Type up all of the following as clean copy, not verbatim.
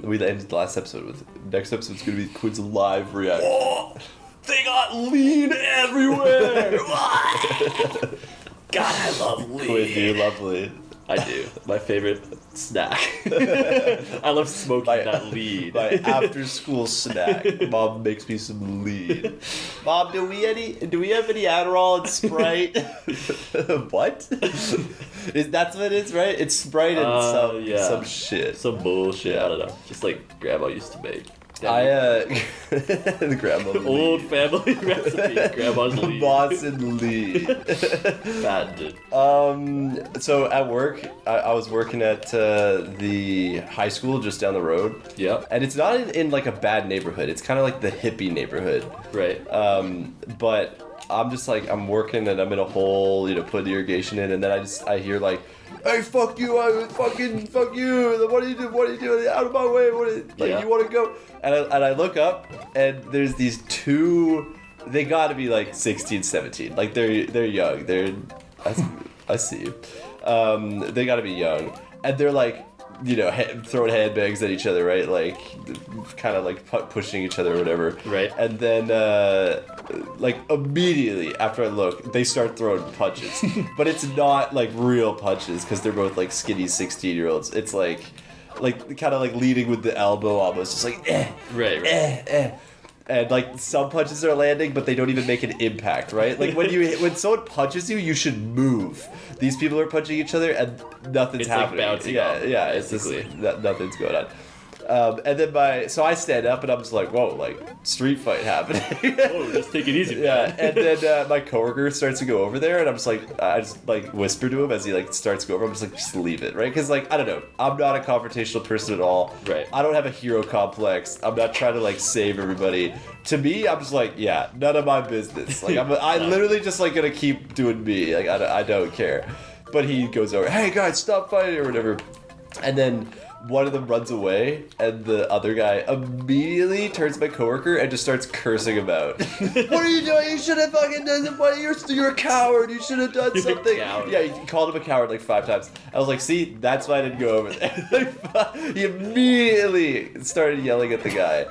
we ended the last episode with. Next episode's gonna be Quinn's live reaction. Oh, they got lean everywhere. God, I love lean. Quinn, do you love lean? I do. My favorite snack. I love smoking that lean. My after-school snack. Mom makes me some lean. Mom, do we have any Adderall and Sprite? What? That's what it is, right? It's Sprite and some shit. Some bullshit. Yeah. I don't know. Just like Grandma used to make. The grandma old family recipe. Grandma's lean. Boston lean. Patented. So at work, I was working at the high school just down the road. Yeah. And it's not in like a bad neighborhood. It's kind of like the hippie neighborhood. Right. But I'm just like, I'm working and I'm in a hole, putting the irrigation in, and then I hear like, hey, fuck you, fuck you, what are you doing, out of my way, you want to go? And I look up, and there's these two, they gotta be like 16, 17, like they're young, I see you, they gotta be young, and they're like, throwing handbags at each other, right, like, kind of like pushing each other or whatever, right, and then, like, immediately after I look, they start throwing punches, but it's not like real punches, because they're both like skinny 16-year-olds, it's like kind of like leading with the elbow almost, just like right. And like some punches are landing, but they don't even make an impact, right? Like when someone punches you, you should move. These people are punching each other, and nothing's happening. Like bouncing off, it's just nothing's going on. And then so I stand up and I'm just like, whoa, like street fight happening. Whoa, just take it easy, man. Yeah, and then my coworker starts to go over there, and I'm just like, I just like whisper to him as he like starts to go over. I'm just like, just leave it, right? Because like I don't know, I'm not a confrontational person at all. Right. I don't have a hero complex. I'm not trying to like save everybody. To me, I'm just like, yeah, none of my business. Like I literally just like gonna keep doing me. Like I don't care. But he goes over, hey guys, stop fighting or whatever, and then one of them runs away, and the other guy immediately turns to my coworker and just starts cursing him out. What are you doing? You should have fucking done it. You're a coward. You should have done something. Yeah, he called him a coward like 5 times. I was like, see, that's why I didn't go over there. He immediately started yelling at the guy.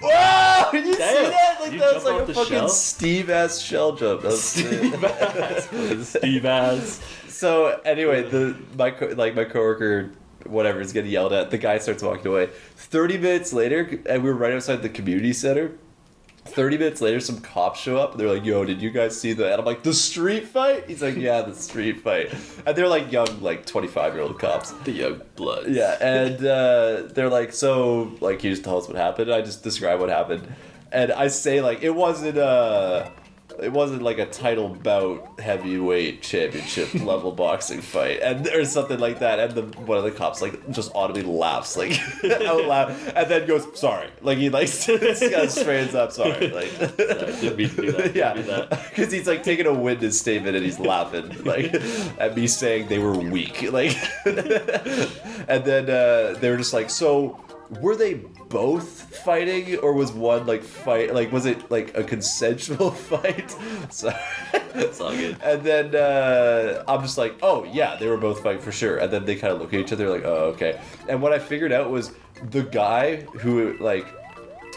Whoa! Did you see that? Like that was like a fucking Steve-ass shell jump. That was Steve-ass. So anyway, my coworker, whatever, is getting yelled at. The guy starts walking away. 30 minutes later, and we were right outside the community center. 30 minutes later, some cops show up. And they're like, yo, did you guys see that? And I'm like, the street fight? He's like, yeah, the street fight. And they're like young, like 25-year-old cops. The young bloods. Yeah, and they're like, so, like, can you just tell us what happened? And I just describe what happened. And I say, like, it wasn't like a title bout heavyweight championship level boxing fight, and or something like that. And one of the cops like just audibly laughs like out loud, and then goes sorry. Like he like straightens up sorry. Like didn't mean to do that. Yeah, because he's like taking a witness statement and he's laughing like at me saying they were weak. Like, and then they were just like, so were they both fighting, or was one like fight, like was it like a consensual fight? So it's all good. And then I'm just like, oh yeah, they were both fighting for sure. And then they kind of look at each other like, oh okay. And what I figured out was the guy who like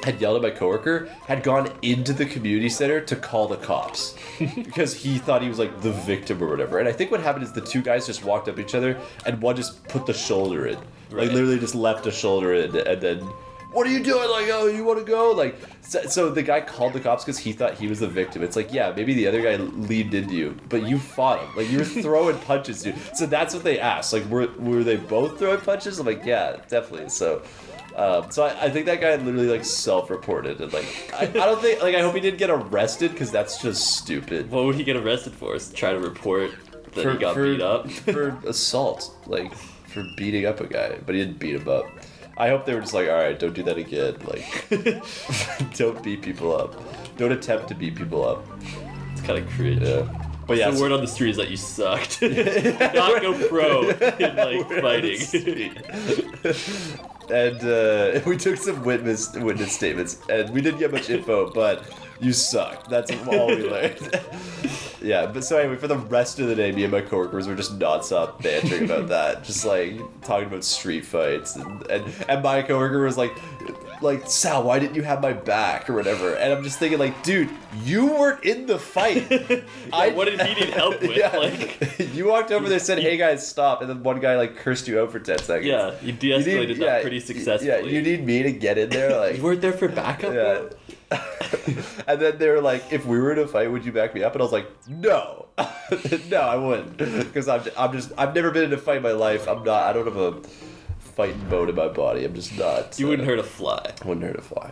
had yelled at my coworker had gone into the community center to call the cops because he thought he was like the victim or whatever. And I think what happened is the two guys just walked up to each other, and one just put the shoulder in. Right. Like literally just left a shoulder in, and then, what are you doing? Like, oh, you want to go? Like, so the guy called the cops because he thought he was the victim. It's like, yeah, maybe the other guy leaned into you, but you fought him. Like, you were throwing punches, dude. So that's what they asked. Like, were they both throwing punches? I'm like, yeah, definitely. So I think that guy literally like self-reported, and like I don't think, like, I hope he didn't get arrested because that's just stupid. What would he get arrested for? Is try to report that he got beat up for assault, like for beating up a guy, but he didn't beat him up. I hope they were just like, all right, don't do that again. Like, don't beat people up. Don't attempt to beat people up. It's kind of cringe. Yeah. But yeah, the word on the street is that you sucked. Not go pro in like fighting. And we took some witness statements, and we didn't get much info, but you sucked. That's all we learned. Yeah, but so anyway, for the rest of the day, me and my coworkers were just nonstop bantering about that, just like talking about street fights, and my coworker was like, Sal, why didn't you have my back or whatever? And I'm just thinking, like, dude, you weren't in the fight. What did he need help with? Yeah, Like, you walked over there, said, "Hey guys, stop," and then one guy like cursed you out for 10 seconds. yeah, you de-escalated that pretty successfully. Yeah, you need me to get in there, like. You weren't there for backup, bro? And then they were like, "If we were in a fight, would you back me up?" And I was like, "No, no, I wouldn't, because I've never been in a fight in my life. I don't have a fighting bone in my body. I'm just not." You wouldn't hurt a fly. Wouldn't hurt a fly.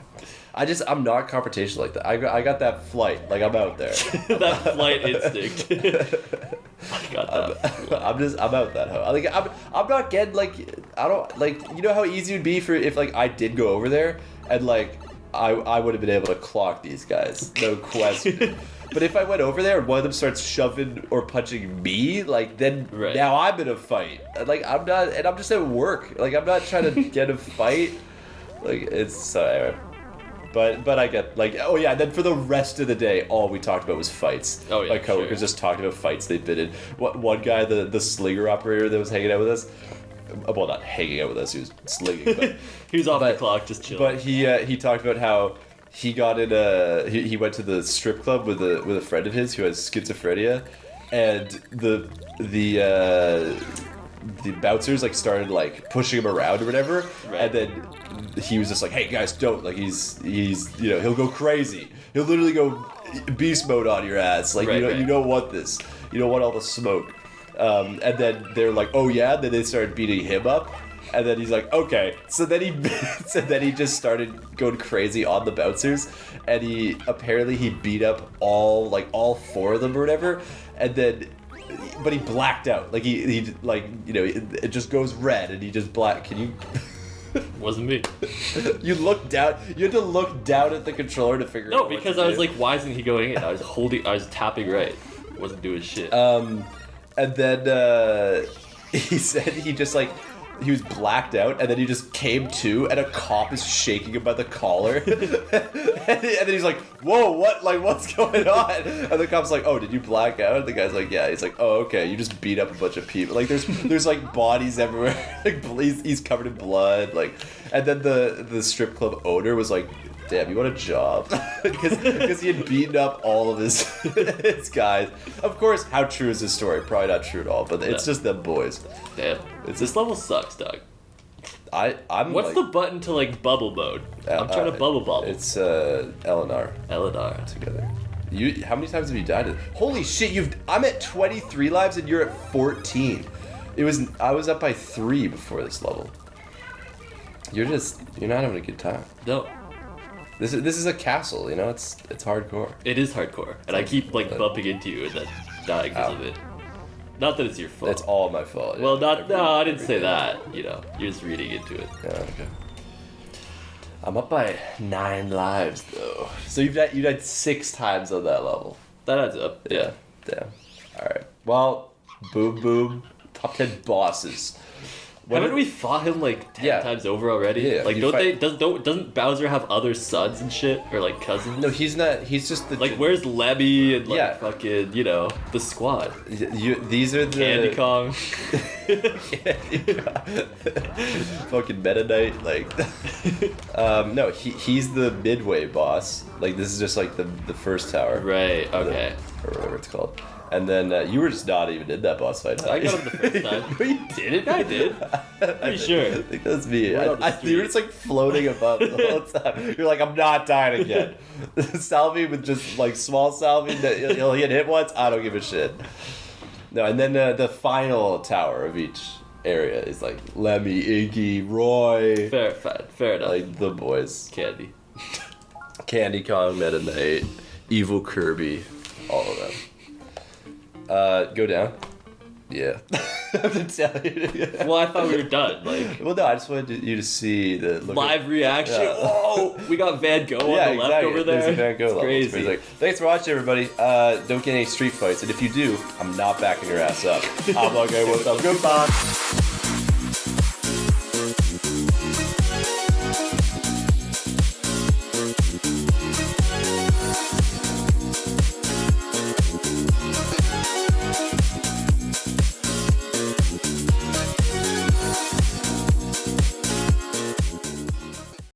I'm not confrontational like that. I got that flight. Like, I'm out there. That flight instinct. I got that. I'm out that hoe. Like, I'm not getting, like, I don't, like, you know how easy it would be if like I did go over there and like I would have been able to clock these guys, no question. But if I went over there and one of them starts shoving or punching me, like, then now I'm in a fight. Like, I'm not, and I'm just at work. Like, I'm not trying to get a fight. Like, it's anyway. But I get, like, oh yeah, then for the rest of the day, all we talked about was fights. Oh yeah, my coworkers just talked about fights they've been in. One guy, the slinger operator that was hanging out with us, well, not hanging out with us, he was slinging, but he was off the clock, just chilling. But he talked about how he got in he went to the strip club with a friend of his who has schizophrenia, and the bouncers like started like pushing him around or whatever, and then he was just like, "Hey guys, don't!" Like, he's you know, he'll go crazy. He'll literally go beast mode on your ass. Like, you don't want this. You don't want all the smoke. And then they're like, "Oh yeah." Then they started beating him up, and then he's like, "Okay." So then he just started going crazy on the bouncers, and he beat up all four of them or whatever, and then. But he blacked out. Like, he like, you know, it just goes red and he just black. Can you? Wasn't me. You looked down. You had to look down at the controller to figure out. No, because I was like, why isn't he going in? I was tapping right. Wasn't doing shit. And then he said he was blacked out, and then he just came to, and a cop is shaking him by the collar, and then he's like, "Whoa, what? Like, what's going on?" And the cop's like, "Oh, did you black out?" And the guy's like, "Yeah." He's like, "Oh, okay. You just beat up a bunch of people. Like, there's like bodies everywhere. Like, he's covered in blood. Like." And then the strip club owner was like, "Damn, you want a job?" Because he had beaten up all of his guys. Of course, how true is this story? Probably not true at all, but it's just them boys. Damn. This level sucks, Doug. I'm What's like, the button to like bubble mode? I'm trying to bubble. It's L&R. L&R. Together. How many times have you died? Holy shit, I'm at 23 lives and you're at 14. I was up by 3 before this level. You're not having a good time. No. This is a castle, you know, it's hardcore. It is hardcore. And I keep like bumping into you and then dying because of it. Not that it's your fault. It's all my fault. Well, I didn't say that. You know, you're just reading into it. Yeah, okay. I'm up by 9 lives though. So you died 6 times on that level. That adds up. Yeah. Damn. All right. Well, boom, boom. Top 10 bosses. Haven't we fought him like 10 times over already? Yeah. Like, doesn't Bowser have other sons and shit, or like cousins? No, he's not. He's just the. Like, where's Lemmy and like fucking, you know, the squad? These are the Candy Kong. Fucking Meta Knight, like. No, he's the midway boss. Like, this is just like the first tower. Right. Okay. Or whatever it's called. And then you were just not even in that boss fight. I got him the first time. No, you didn't. I did. Pretty sure. I think that's me. You were just like floating above the whole time. You're like, I'm not dying again. Salvy with just like small Salvy, he'll get hit once. I don't give a shit. No, and then the final tower of each area is like Lemmy, Iggy, Roy. Fair enough. Like the boys. Candy Kong, Meta Knight, Evil Kirby, all of them. Go down. Yeah. I'm telling you. Well, I thought we were done. Like. Well, no, I just wanted you to see the live reaction. Yeah. Whoa! We got Van Gogh on the left over there. There's a Van Gogh it's crazy. Thanks for watching, everybody. Don't get any street fights, and if you do, I'm not backing your ass up. I'm okay with them. Goodbye.